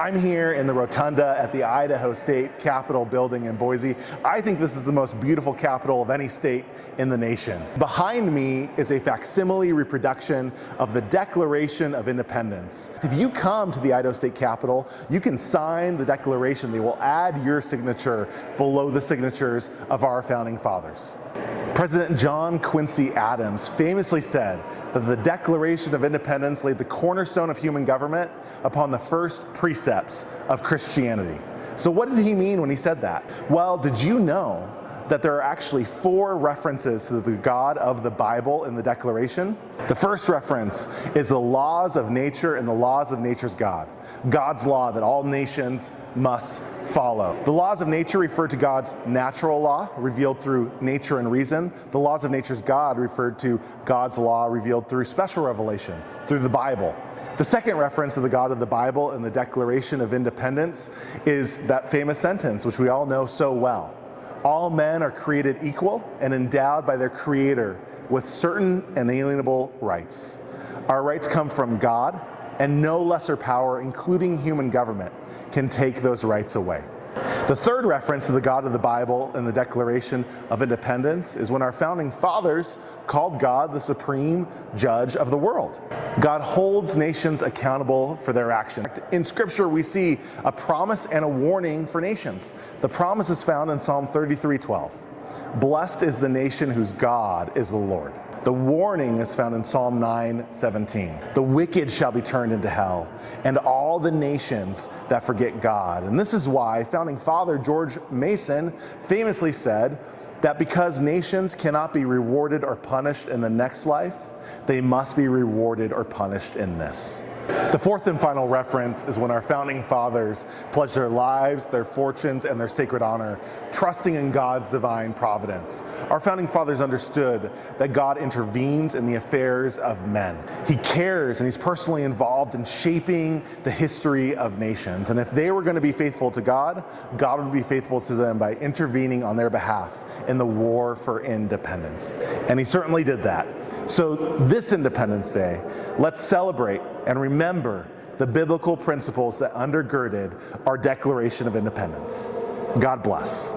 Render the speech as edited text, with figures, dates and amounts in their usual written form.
I'm here in the rotunda at the Idaho State Capitol building in Boise. I think this is the most beautiful capitol of any state in the nation. Behind me is a facsimile reproduction of the Declaration of Independence. If you come to the Idaho State Capitol, you can sign the Declaration. They will add your signature below the signatures of our founding fathers. President John Quincy Adams famously said that the Declaration of Independence laid the cornerstone of human government upon the first precepts of Christianity. So what did he mean when he said that? Well, did you know that there are actually 4 references to the God of the Bible in the Declaration? The first reference is the laws of nature and the laws of nature's God. God's law that all nations must follow. The laws of nature refer to God's natural law revealed through nature and reason. The laws of nature's God referred to God's law revealed through special revelation, through the Bible. The second reference to the God of the Bible in the Declaration of Independence is that famous sentence, which we all know so well. All men are created equal and endowed by their Creator with certain inalienable rights. Our rights come from God, and no lesser power, including human government, can take those rights away. The third reference to the God of the Bible in the Declaration of Independence is when our founding fathers called God the supreme judge of the world. God holds nations accountable for their actions. In Scripture, we see a promise and a warning for nations. The promise is found in Psalm 33:12. Blessed is the nation whose God is the Lord. The warning is found in Psalm 9:17. The wicked shall be turned into hell, and all the nations that forget God. And this is why founding father George Mason famously said that because nations cannot be rewarded or punished in the next life, they must be rewarded or punished in this. The fourth and final reference is when our founding fathers pledged their lives, their fortunes, and their sacred honor, trusting in God's divine providence. Our founding fathers understood that God intervenes in the affairs of men. He cares and He's personally involved in shaping the history of nations. And if they were going to be faithful to God, God would be faithful to them by intervening on their behalf in the war for independence. And He certainly did that. So this Independence Day, let's celebrate and remember the biblical principles that undergirded our Declaration of Independence. God bless.